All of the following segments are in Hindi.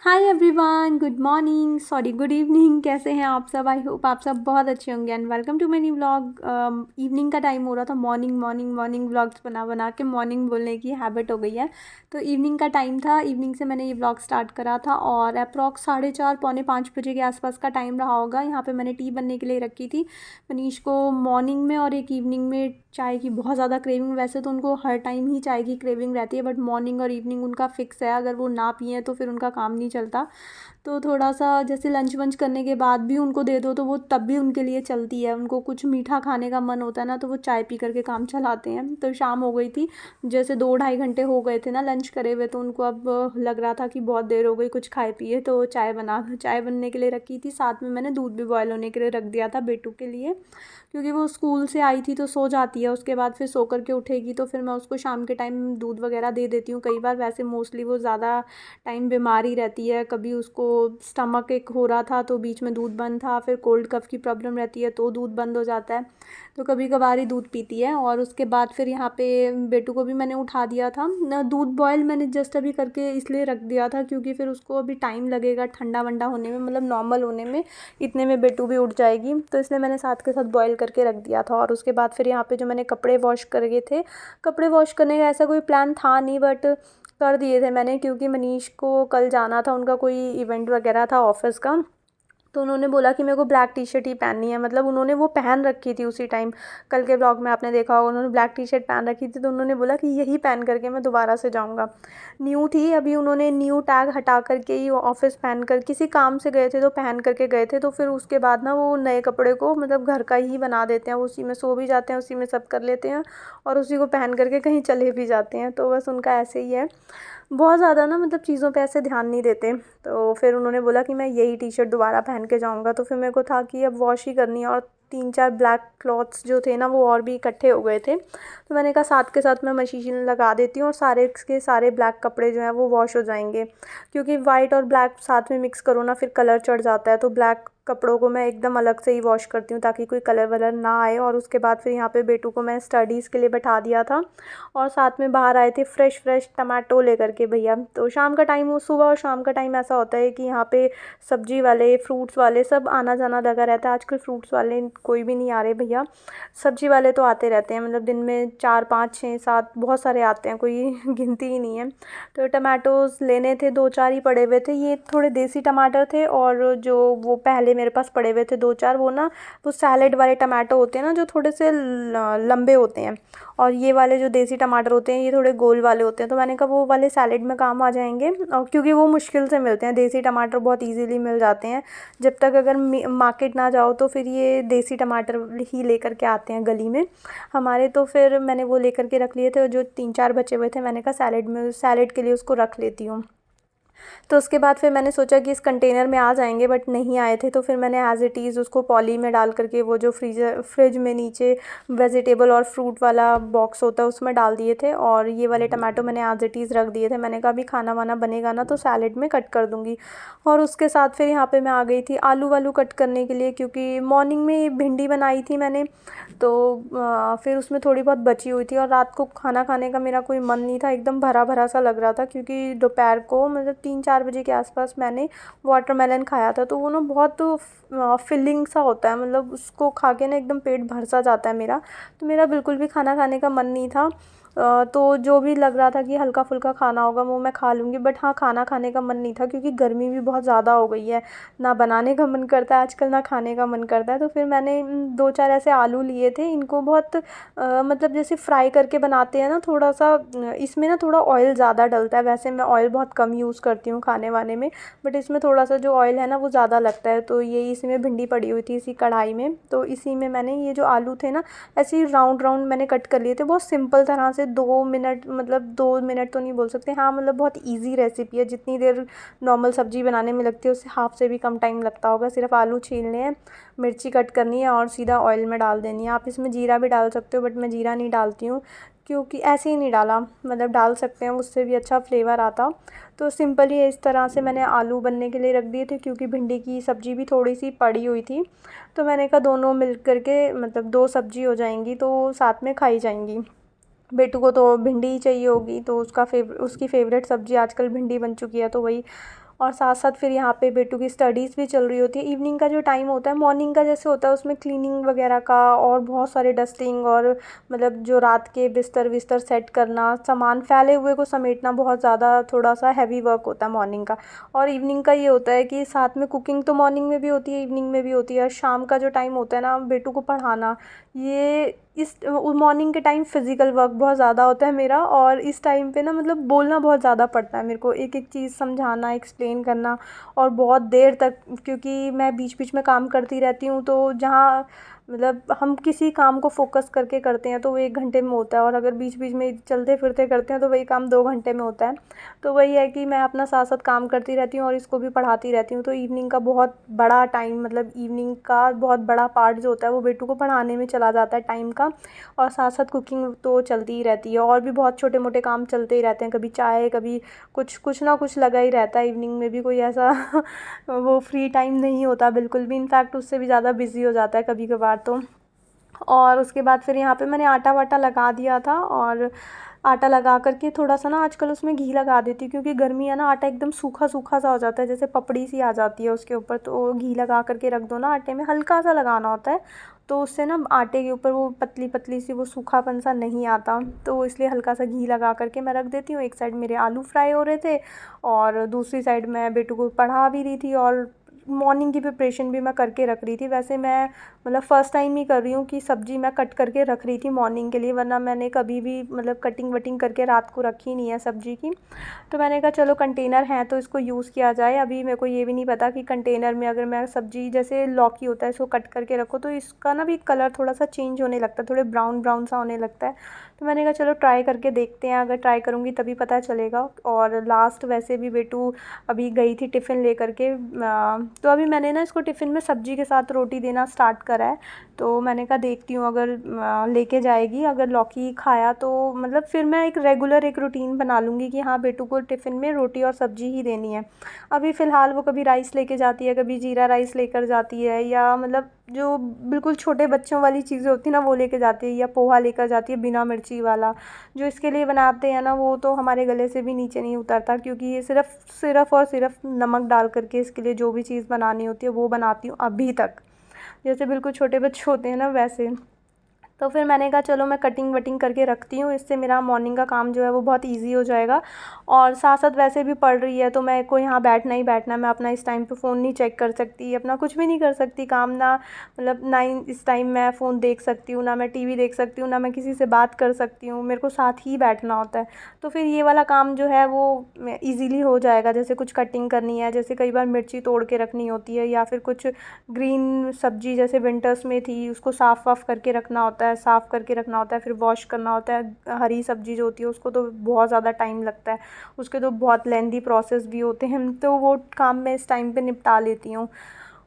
Hi everyone, good morning, sorry good evening. कैसे हैं आप सब? आई होप आप सब बहुत अच्छे होंगे and welcome to many vlog. Evening का टाइम हो रहा था। मॉर्निंग मॉर्निंग मॉर्निंग व्लॉग्स बना बना के मॉर्निंग बोलने की हैबिट हो गई है। तो इवनिंग का टाइम था, इवनिंग से मैंने ये व्लॉग स्टार्ट करा था और अप्रॉक्स 4:30 पौने 5 बजे के आसपास का टाइम रहा होगा। यहाँ पे मैंने टी बनने के लिए रखी थी। मनीष को मॉर्निंग में और एक इवनिंग में चाय की बहुत ज़्यादा क्रेविंग, वैसे तो उनको हर टाइम ही चाय की क्रेविंग रहती है, बट मॉर्निंग और इवनिंग उनका फिक्स है। अगर वो ना पिए तो फिर उनका काम नहीं चलता। तो थोड़ा सा जैसे लंच वंच करने के बाद भी उनको दे दो तो वो तब भी उनके लिए चलती है। उनको कुछ मीठा खाने का मन होता है ना, तो वो चाय पी करके काम चलाते हैं। तो शाम हो गई थी, जैसे 2-2.5 घंटे हो गए थे ना लंच करे हुए, तो उनको अब लग रहा था कि बहुत देर हो गई कुछ खाए पिए। तो चाय बनने के लिए रखी थी। साथ में मैंने दूध भी बॉयल होने के लिए रख दिया था बेटू के लिए, क्योंकि वो स्कूल से आई थी तो सो जाती है। उसके बाद फिर सो करके उठेगी तो फिर मैं उसको शाम के टाइम दूध वगैरह दे देती हूँ कई बार। वैसे मोस्टली वो ज़्यादा टाइम बीमार ही रहती है। कभी उसको स्टमक एक हो रहा था तो बीच में दूध बंद था, फिर कोल्ड कफ की प्रॉब्लम रहती है तो दूध बंद हो जाता है। तो कभी कभार ही दूध पीती है। और उसके बाद फिर यहाँ पे बेटू को भी मैंने उठा दिया था न। दूध बॉयल मैंने जस्ट अभी करके इसलिए रख दिया था क्योंकि फिर उसको अभी टाइम लगेगा ठंडा वंडा होने में, मतलब नॉर्मल होने में। इतने में बेटू भी उठ जाएगी, तो इसलिए मैंने साथ के साथ बॉयल करके रख दिया था। और उसके बाद फिर यहाँ पे जो मैंने कपड़े वॉश करे थे, कपड़े वॉश करने का ऐसा कोई प्लान था नहीं, बट कर दिए थे मैंने क्योंकि मनीष को कल जाना था, उनका कोई इवेंट वगैरह था ऑफिस का। तो उन्होंने बोला कि मेरे को ब्लैक टी शर्ट ही पहननी है, मतलब उन्होंने वो पहन रखी थी उसी टाइम। कल के ब्लॉग में आपने देखा होगा उन्होंने ब्लैक टी शर्ट पहन रखी थी, तो उन्होंने बोला कि यही पहन करके मैं दोबारा से जाऊँगा। न्यू थी, अभी उन्होंने न्यू टैग हटा करके ही ऑफिस पहन कर, किसी काम से गए थे तो पहन करके गए थे। तो फिर उसके बाद ना वो नए कपड़े को मतलब घर का ही बना देते हैं, उसी में सो भी जाते हैं, उसी में सब कर लेते हैं और उसी को पहन करके कहीं चले भी जाते हैं। तो बस उनका ऐसे ही है, बहुत ज़्यादा ना मतलब चीज़ों पे ऐसे ध्यान नहीं देते। तो फिर उन्होंने बोला कि मैं यही टी शर्ट दोबारा पहन के जाऊँगा। तो फिर मेरे को था कि अब वॉश ही करनी है, और 3-4 ब्लैक क्लॉथ्स जो थे ना वो और भी इकट्ठे हो गए थे। तो मैंने कहा साथ के साथ मैं मशीन लगा देती हूँ और सारे के सारे ब्लैक कपड़े जो हैं वो वॉश हो जाएंगे। क्योंकि वाइट और ब्लैक साथ में मिक्स करो ना फिर कलर चढ़ जाता है। तो ब्लैक कपड़ों को मैं एकदम अलग से ही वॉश करती हूँ ताकि कोई कलर वलर ना आए। और उसके बाद फिर यहाँ पे बेटू को मैं स्टडीज़ के लिए बैठा दिया था, और साथ में बाहर आए थे फ्रेश फ्रेश टमाटो लेकर के भैया। तो शाम का टाइम, वो सुबह और शाम का टाइम ऐसा होता है कि यहाँ पे सब्जी वाले फ्रूट्स वाले सब आना जाना लगा रहता है। आजकल फ्रूट्स वाले कोई भी नहीं आ रहे भैया, सब्जी वाले तो आते रहते हैं, मतलब दिन में 4 5 6 7 बहुत सारे आते हैं, कोई गिनती ही नहीं है। तो टमाटोज़ लेने थे, 2-4 ही पड़े हुए थे। ये थोड़े देसी टमाटर थे, और जो वो पहले मेरे पास पड़े हुए थे 2-4, वो ना वो सैलेड वाले टमाटो होते हैं ना जो थोड़े से लंबे होते हैं। और ये वाले जो देसी टमाटर होते हैं ये थोड़े गोल वाले होते हैं। तो मैंने कहा वो वाले सैलेड में काम आ जाएंगे, और क्योंकि वो मुश्किल से मिलते हैं, देसी टमाटर बहुत इजीली मिल जाते हैं। जब तक अगर मार्केट ना जाओ तो फिर ये देसी टमाटर ही लेकर के आते हैं गली में हमारे। तो फिर मैंने वो लेकर के रख लिए थे, और जो 3-4 बचे हुए थे मैंने कहा सैलेड के लिए उसको रख लेती हूँ। तो उसके बाद फिर मैंने सोचा कि इस कंटेनर में आ जाएंगे, बट नहीं आए थे। तो फिर मैंने एज़ इट इज़ उसको पॉली में डाल करके, वो जो फ्रिज में नीचे वेजिटेबल और फ्रूट वाला बॉक्स होता है उसमें डाल दिए थे। और ये वाले टमाटो मैंने एज़ इट इज़ रख दिए थे। मैंने कहा अभी खाना वाना बनेगा ना तो सैलेड में कट कर दूँगी। और उसके साथ फिर यहाँ पे मैं आ गई थी आलू वालू कट करने के लिए, क्योंकि मॉर्निंग में भिंडी बनाई थी मैंने। तो फिर उसमें थोड़ी बहुत बची हुई थी, और रात को खाना खाने का मेरा कोई मन नहीं था, एकदम भरा भरा सा लग रहा था। क्योंकि दोपहर को मतलब 3-4 बजे के आसपास मैंने वाटरमेलन खाया था, तो वो ना बहुत फिलिंग सा होता है, मतलब उसको खा के ना एकदम पेट भर सा जाता है मेरा। तो मेरा बिल्कुल भी खाना खाने का मन नहीं था। तो जो भी लग रहा था कि हल्का फुल्का खाना होगा वो मैं खा लूँगी, बट हाँ खाना खाने का मन नहीं था क्योंकि गर्मी भी बहुत ज़्यादा हो गई है। ना बनाने का मन करता है आजकल, ना खाने का मन करता है। तो फिर मैंने 2-4 ऐसे आलू लिए थे, इनको बहुत मतलब जैसे फ्राई करके बनाते हैं ना थोड़ा सा, इसमें ना थोड़ा ऑयल ज़्यादा डलता है। वैसे मैं ऑयल बहुत कम यूज़ करती हूँ खाने वाने में, बट इसमें थोड़ा सा जो ऑयल है ना वो ज़्यादा लगता है। तो ये इसी में भिंडी पड़ी हुई थी इसी कढ़ाई में, तो इसी में मैंने ये जो आलू थे ना ऐसे ही राउंड राउंड मैंने कट कर लिए थे, बहुत सिंपल तरह से। 2 मिनट, मतलब 2 मिनट तो नहीं बोल सकते, हाँ मतलब बहुत ईजी रेसिपी है। जितनी देर नॉर्मल सब्जी बनाने में लगती है उससे हाफ से भी कम टाइम लगता होगा। सिर्फ आलू छीलने हैं, मिर्ची कट करनी है और सीधा ऑयल में डाल देनी है। आप इसमें जीरा भी डाल सकते हो, बट मैं जीरा नहीं डालती हूँ क्योंकि ऐसे ही नहीं डाला, मतलब डाल सकते हैं उससे भी अच्छा फ्लेवर आता। तो सिंपली इस तरह से मैंने आलू बनने के लिए रख दिए थे, क्योंकि भिंडी की सब्ज़ी भी थोड़ी सी पड़ी हुई थी। तो मैंने कहा दोनों मिल करके मतलब 2 सब्ज़ी हो जाएंगी तो साथ में खाई जाएंगी। बेटू को तो भिंडी ही चाहिए होगी, तो उसकी फ़ेवरेट सब्ज़ी आजकल भिंडी बन चुकी है, तो वही और साथ साथ फिर यहाँ पे बेटू की स्टडीज़ भी चल रही होती है। इवनिंग का जो टाइम होता है, मॉर्निंग का जैसे होता है उसमें क्लीनिंग वगैरह का और बहुत सारे डस्टिंग और मतलब जो रात के बिस्तर विस्तर सेट करना, सामान फैले हुए को समेटना, बहुत ज़्यादा थोड़ा सा हैवी वर्क होता है मॉर्निंग का। और इवनिंग का ये होता है कि साथ में कुकिंग तो मॉर्निंग में भी होती है, इवनिंग में भी होती है। और शाम का जो टाइम होता है ना, बेटू को पढ़ाना, ये इस मॉर्निंग के टाइम फिज़िकल वर्क बहुत ज़्यादा होता है मेरा। और इस टाइम पे ना मतलब बोलना बहुत ज़्यादा पड़ता है मेरे को, एक एक चीज़ समझाना, एक्सप्लेन करना, और बहुत देर तक, क्योंकि मैं बीच बीच में काम करती रहती हूँ। तो जहाँ मतलब हम किसी काम को फोकस करके करते हैं तो वो 1 घंटे में होता है, और अगर बीच बीच में चलते फिरते करते हैं तो वही काम 2 घंटे में होता है। तो वही है कि मैं अपना साथ साथ काम करती रहती हूँ और इसको भी पढ़ाती रहती हूँ। तो इवनिंग का बहुत बड़ा टाइम, मतलब इवनिंग का बहुत बड़ा पार्ट जो होता है वो बेटू को पढ़ाने में चला जाता है टाइम का। और साथ साथ कुकिंग तो चलती ही रहती है, और भी बहुत छोटे मोटे काम चलते ही रहते हैं, कभी चाय, कभी कुछ कुछ ना कुछ लगा ही रहता है। इवनिंग में भी कोई ऐसा वो फ्री टाइम नहीं होता बिल्कुल भी, इनफैक्ट उससे भी ज़्यादा बिजी हो जाता है कभी कभार तो। और उसके बाद फिर यहाँ पे मैंने आटा वाटा लगा दिया था, और आटा लगा करके थोड़ा सा ना आजकल उसमें घी लगा देती हूँ, क्योंकि गर्मी है ना, आटा एकदम सूखा सूखा सा हो जाता है, जैसे पपड़ी सी आ जाती है उसके ऊपर। तो घी लगा करके रख दो ना, आटे में हल्का सा लगाना होता है, तो उससे ना आटे के ऊपर वो पतली पतली सी वो सूखापन सा नहीं आता। तो इसलिए हल्का सा घी लगा करके मैं रख देती हूँ। एक साइड मेरे आलू फ्राई हो रहे थे, और दूसरी साइड मैं बेटू को पढ़ा भी रही थी, और मॉर्निंग की प्रिपरेशन भी मैं करके रख रही थी। वैसे मैं मतलब फ़र्स्ट टाइम ही कर रही हूँ कि सब्ज़ी मैं कट करके रख रही थी मॉर्निंग के लिए, वरना मैंने कभी भी मतलब कटिंग वटिंग करके रात को रखी नहीं है सब्ज़ी की। तो मैंने कहा चलो कंटेनर है तो इसको यूज़ किया जाए। अभी मेरे को ये भी नहीं पता कि कंटेनर में अगर मैं सब्ज़ी, जैसे लौकी होता है, इसको कट करके रखो तो इसका ना भी कलर थोड़ा सा चेंज होने लगता है, थोड़े ब्राउन ब्राउन सा होने लगता है। तो मैंने कहा चलो ट्राई करके देखते हैं, अगर ट्राई करूँगी तभी पता चलेगा। और लास्ट वैसे भी बेटू अभी गई थी टिफ़िन लेकर के, तो अभी मैंने ना इसको टिफ़िन में सब्ज़ी के साथ रोटी देना स्टार्ट करा है। तो मैंने कहा देखती हूँ, अगर लेके जाएगी, अगर लौकी खाया तो मतलब फिर मैं एक रेगुलर एक रूटीन बना लूँगी कि हाँ बेटू को टिफ़िन में रोटी और सब्ज़ी ही देनी है। अभी फ़िलहाल वो कभी राइस लेके जाती है, कभी जीरा राइस लेकर जाती है, या मतलब जो बिल्कुल छोटे बच्चों वाली चीज़ें होती हैं ना वो लेके जाती है, या पोहा लेकर जाती है बिना मिर्ची वाला। जो इसके लिए बनाते हैं ना, वो तो हमारे गले से भी नीचे नहीं उतरता, क्योंकि ये सिर्फ़ और सिर्फ़ नमक डाल करके इसके लिए जो भी चीज़ बनानी होती है वो बनाती हूँ अभी तक, जैसे बिल्कुल छोटे बच्चे होते हैं ना वैसे। तो फिर मैंने कहा चलो मैं कटिंग वटिंग करके रखती हूँ, इससे मेरा मॉर्निंग का काम जो है वो बहुत ईज़ी हो जाएगा। और साथ साथ वैसे भी पढ़ रही है तो मेरे को यहाँ बैठना ही बैठना है, मैं अपना इस टाइम पे फ़ोन नहीं चेक कर सकती, अपना कुछ भी नहीं कर सकती काम ना, मतलब ना इस टाइम मैं फ़ोन देख सकती हूँ, ना मैं टीवी देख सकती हूँ, ना मैं किसी से बात कर सकती हूँ, मेरे को साथ ही बैठना होता है। तो फिर ये वाला काम जो है वो ईज़िली हो जाएगा, जैसे कुछ कटिंग करनी है, जैसे कई बार मिर्ची तोड़ के रखनी होती है, या फिर कुछ ग्रीन सब्ज़ी जैसे विंटर्स में थी उसको साफ़ वाफ़ करके रखना होता है, साफ़ करके रखना होता है, फिर वॉश करना होता है। हरी सब्ज़ी जो होती है उसको तो बहुत ज़्यादा टाइम लगता है, उसके तो बहुत लेंदी प्रोसेस भी होते हैं, तो वो काम मैं इस टाइम पे निपटा लेती हूँ।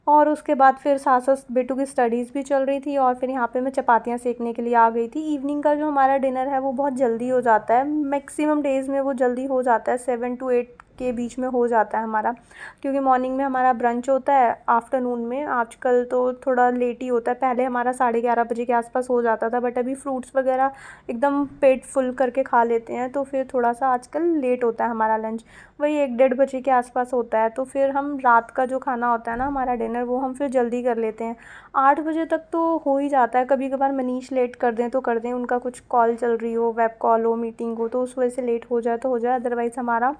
और उसके बाद फिर साथ साथ बेटू की स्टडीज़ भी चल रही थी, और फिर यहाँ पे मैं चपातियाँ सेकने के लिए आ गई थी। इवनिंग का जो हमारा डिनर है वो बहुत जल्दी हो जाता है, मैक्सिमम डेज़ में वो जल्दी हो जाता है, 7 to 8 के बीच में हो जाता है हमारा, क्योंकि मॉर्निंग में हमारा ब्रंच होता है, आफ्टरनून में आजकल तो थोड़ा लेट ही होता है। पहले हमारा 11:30 बजे के आसपास हो जाता था, बट अभी फ्रूट्स वगैरह एकदम पेट फुल करके खा लेते हैं, तो फिर थोड़ा सा आजकल लेट होता है हमारा लंच, वही 1-1:30 बजे के आसपास होता है। तो फिर हम रात का जो खाना होता है ना हमारा डिनर, वो हम फिर जल्दी कर लेते हैं, 8 बजे तक तो हो ही जाता है। कभी कभार मनीष लेट कर दें तो कर दें, उनका कुछ कॉल चल रही हो, वेब कॉल हो, मीटिंग हो, तो उस वजह से लेट हो जाए तो हो जाए, अदरवाइज़ हमारा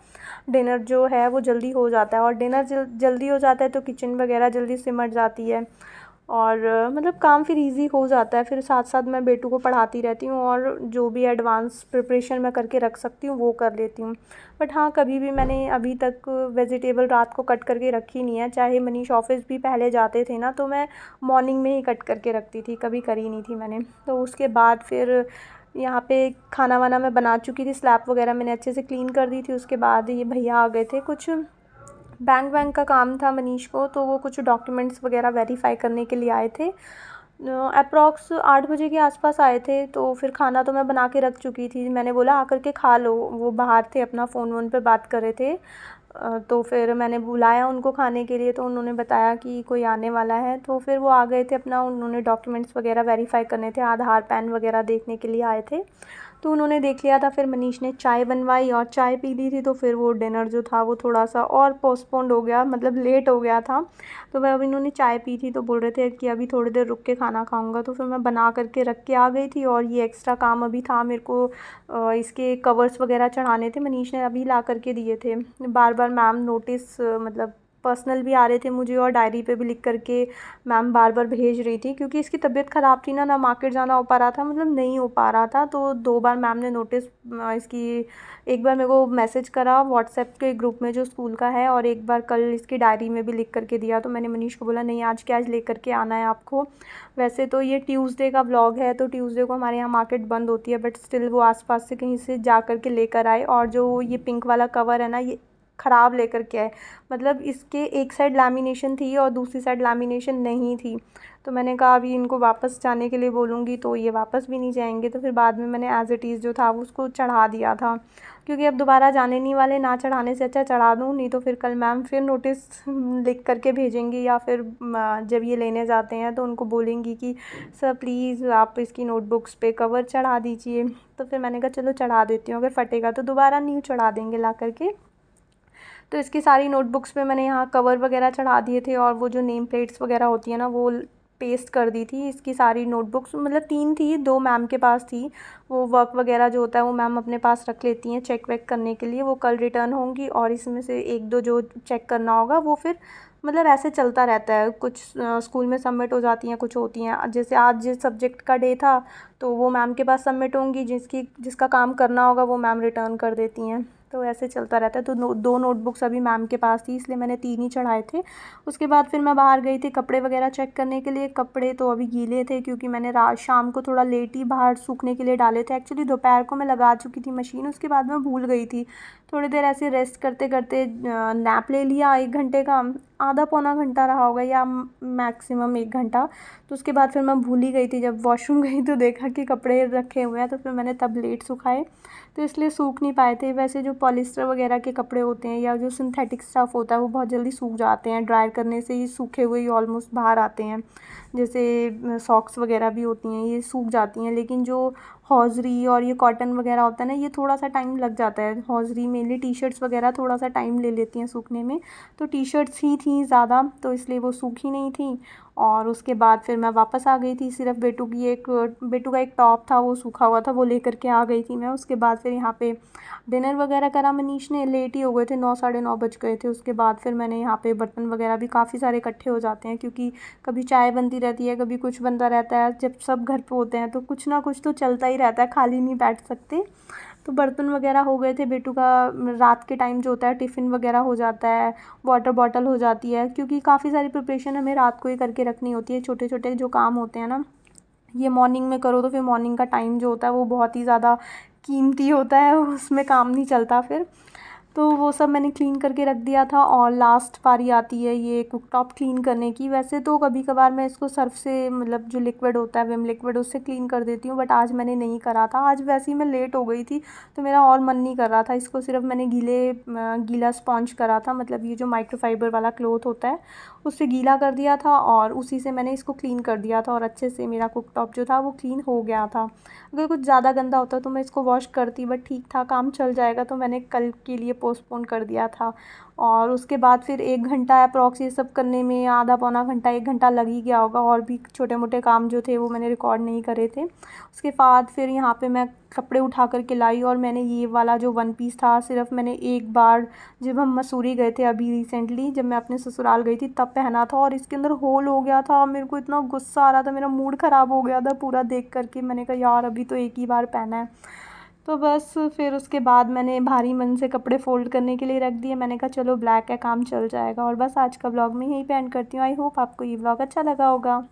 डिनर जो है वो जल्दी हो जाता है। और डिनर जल्दी हो जाता है तो किचन वगैरह जल्दी सिमट जाती है, और मतलब काम फिर इजी हो जाता है। फिर साथ साथ मैं बेटू को पढ़ाती रहती हूँ, और जो भी एडवांस प्रिपरेशन मैं करके रख सकती हूँ वो कर लेती हूँ। बट हाँ, कभी भी मैंने अभी तक वेजिटेबल रात को कट करके रखी नहीं है, चाहे मनीष ऑफिस भी पहले जाते थे ना, तो मैं मॉर्निंग में ही कट करके रखती थी, कभी करी नहीं थी मैंने। तो उसके बाद फिर यहाँ पे खाना वाना मैं बना चुकी थी, स्लैब वगैरह मैंने अच्छे से क्लीन कर दी थी। उसके बाद ये भैया आ गए थे, कुछ बैंक वैंक का काम था मनीष को, तो वो कुछ डॉक्यूमेंट्स वगैरह वेरीफाई करने के लिए आए थे। अप्रॉक्स 8 बजे के आसपास आए थे। तो फिर खाना तो मैं बना के रख चुकी थी, मैंने बोला आकर के खा लो, वो बाहर थे अपना फ़ोन वोन पे बात कर रहे थे। तो फिर मैंने बुलाया उनको खाने के लिए, तो उन्होंने बताया कि कोई आने वाला है, तो फिर वो आ गए थे, अपना उन्होंने डॉक्यूमेंट्स वगैरह वेरीफाई करने थे, आधार पैन वगैरह देखने के लिए आए थे। तो उन्होंने देख लिया था। फिर मनीष ने चाय बनवाई और चाय पी ली थी, तो फिर वो डिनर जो था वो थोड़ा सा और पोस्टपोन्ड हो गया, मतलब लेट हो गया था। तो वह अब इन्होंने चाय पी थी तो बोल रहे थे कि अभी थोड़ी देर रुक के खाना खाऊंगा, तो फिर मैं बना करके रख के आ गई थी। और ये एक्स्ट्रा काम अभी था मेरे को, इसके कवर्स वगैरह चढ़ाने थे, मनीष ने अभी ला करके दिए थे। बार बार मैम नोटिस मतलब पर्सनल भी आ रहे थे मुझे, और डायरी पे भी लिख करके मैम बार बार भेज रही थी, क्योंकि इसकी तबीयत ख़राब थी ना, मार्केट जाना हो पा रहा था, मतलब नहीं हो पा रहा था। तो 2 बार मैम ने नोटिस इसकी, एक बार मेरे को मैसेज करा व्हाट्सएप के ग्रुप में जो स्कूल का है, और एक बार कल इसकी डायरी में भी लिख करके दिया। तो मैंने मनीष को बोला नहीं आज के आज लेकर के आना है आपको। वैसे तो ये ट्यूसडे का व्लॉग है, तो ट्यूसडे को हमारे यहाँ मार्केट बंद होती है, बट स्टिल वो आसपास से कहीं से जा कर के लेकर आए। और जो ये पिंक वाला कवर है ना, ये ख़राब लेकर के आए, मतलब इसके एक साइड लैमिनेशन थी और दूसरी साइड लैमिनेशन नहीं थी। तो मैंने कहा अभी इनको वापस जाने के लिए बोलूँगी तो ये वापस भी नहीं जाएंगे। तो फिर बाद में मैंने एज़ इट इज़ जो था वो उसको चढ़ा दिया था, क्योंकि अब दोबारा जाने नहीं वाले, ना चढ़ाने से अच्छा चढ़ा दूँ, नहीं तो फिर कल मैम फिर नोटिस लिख करके भेजेंगी, या फिर जब ये लेने जाते हैं तो उनको बोलेंगी कि सर प्लीज़ आप इसकी नोटबुक्स पे कवर चढ़ा दीजिए। तो फिर मैंने कहा चलो चढ़ा देती हूँ, अगर फटेगा तो दोबारा न्यू चढ़ा देंगे ला करके। तो इसकी सारी नोटबुक्स पे मैंने यहाँ कवर वगैरह चढ़ा दिए थे, और वो जो नेम प्लेट्स वगैरह होती है ना वो पेस्ट कर दी थी। इसकी सारी नोटबुक्स मतलब 3 थी, 2 मैम के पास थी। वो वर्क वगैरह जो होता है वो मैम अपने पास रख लेती हैं चेक वेक करने के लिए, वो कल रिटर्न होंगी। और इसमें से 1-2 जो चेक करना होगा वो फिर मतलब ऐसे चलता रहता है, कुछ स्कूल में सबमिट हो जाती हैं, कुछ होती हैं। जैसे आज जिस सब्जेक्ट का डे था तो वो मैम के पास सबमिट होंगी, जिसका काम करना होगा वो मैम रिटर्न कर देती हैं। तो ऐसे चलता रहता है। तो 2 नोटबुक्स अभी मैम के पास थी, इसलिए मैंने 3 ही चढ़ाए थे। उसके बाद फिर मैं बाहर गई थी कपड़े वगैरह चेक करने के लिए। कपड़े तो अभी गीले थे, क्योंकि मैंने रात शाम को थोड़ा लेट ही बाहर सूखने के लिए डाले थे। एक्चुअली दोपहर को मैं लगा चुकी थी मशीन, उसके बाद मैं भूल गई थी। थोड़ी देर ऐसे रेस्ट करते करते नैप ले लिया 1 घंटे का, आधा पौना घंटा रहा होगा, या मैक्सिमम 1 घंटा। तो उसके बाद फिर मैं भूल ही गई थी। जब वॉशरूम गई तो देखा कि कपड़े रखे हुए हैं, तो फिर मैंने तब लेट सुखाए, तो इसलिए सूख नहीं पाए थे। वैसे जो पॉलिस्टर वगैरह के कपड़े होते हैं या जो सिंथेटिक स्टफ़ होता है वो बहुत जल्दी सूख जाते हैं, ड्रायर करने से ही सूखे हुए ही ऑलमोस्ट बाहर आते हैं। जैसे सॉक्स वगैरह भी होती हैं ये सूख जाती हैं, लेकिन जो हौजरी और ये कॉटन वगैरह होता है ना, ये थोड़ा सा टाइम लग जाता है। हौजरी मेनली टी शर्ट्स वगैरह थोड़ा सा टाइम ले लेती हैं सूखने में, तो टी शर्ट्स ही थी ज़्यादा, तो इसलिए वो सूखी नहीं थी। और उसके बाद फिर मैं वापस आ गई थी। सिर्फ बेटू का एक टॉप था वो सूखा हुआ था, वो लेकर के आ गई थी मैं। उसके बाद फिर यहाँ पे डिनर वगैरह करा मनीष ने, लेट ही हो गए थे, 9 साढ़े 9 बज गए थे। उसके बाद फिर मैंने यहाँ पे बर्तन वगैरह भी काफ़ी सारे इकट्ठे हो जाते हैं, क्योंकि कभी चाय बनती रहती है, कभी कुछ बनता रहता है। जब सब घर पे होते हैं तो कुछ ना कुछ तो चलता ही रहता है, खाली नहीं बैठ सकते। तो बर्तन वगैरह हो गए थे। बेटू का रात के टाइम जो होता है टिफ़िन वगैरह हो जाता है, वाटर बॉटल हो जाती है, क्योंकि काफ़ी सारी प्रिपरेशन हमें रात को ही करके रखनी होती है। छोटे छोटे जो काम होते हैं ना, ये मॉर्निंग में करो तो फिर मॉर्निंग का टाइम जो होता है वो बहुत ही ज़्यादा कीमती होता है, उसमें काम नहीं चलता फिर। तो वो सब मैंने क्लीन करके रख दिया था। और लास्ट बारी आती है ये कुकटॉप क्लीन करने की। वैसे तो कभी कभार मैं इसको सर्फ से, मतलब जो लिक्विड होता है विम लिक्विड, उससे क्लीन कर देती हूँ, बट आज मैंने नहीं करा था। आज वैसे ही मैं लेट हो गई थी तो मेरा और मन नहीं कर रहा था। इसको सिर्फ मैंने गीला स्पॉन्ज करा था, मतलब ये जो माइक्रोफाइबर वाला क्लॉथ होता है उससे गीला कर दिया था, और उसी से मैंने इसको क्लीन कर दिया था, और अच्छे से मेरा कुकटॉप जो था वो क्लीन हो गया था। अगर कुछ ज़्यादा गंदा होता तो मैं इसको वॉश करती, बट ठीक था, काम चल जाएगा, तो मैंने कल के लिए पोस्टपोन कर दिया था। और उसके बाद फिर 1 घंटा अप्रॉक्स ये सब करने में, आधा पौना घंटा 1 घंटा लग ही गया होगा। और भी छोटे मोटे काम जो थे वो मैंने रिकॉर्ड नहीं करे थे। उसके बाद फिर यहाँ पे मैं कपड़े उठा करके लाई, और मैंने ये वाला जो वन पीस था सिर्फ मैंने एक बार, जब हम मसूरी गए थे अभी रिसेंटली, जब मैं अपने ससुराल गई थी तब पहना था, और इसके अंदर होल हो गया था। मेरे को इतना गुस्सा आ रहा था, मेरा मूड ख़राब हो गया था पूरा देख करके। मैंने कहा यार अभी तो एक ही बार पहना है। तो बस फिर उसके बाद मैंने भारी मन से कपड़े फ़ोल्ड करने के लिए रख दिए। मैंने कहा चलो ब्लैक है, काम चल जाएगा। और बस आज का व्लॉग मैं यहीं पे एंड करती हूँ। आई होप आपको ये व्लॉग अच्छा लगा होगा।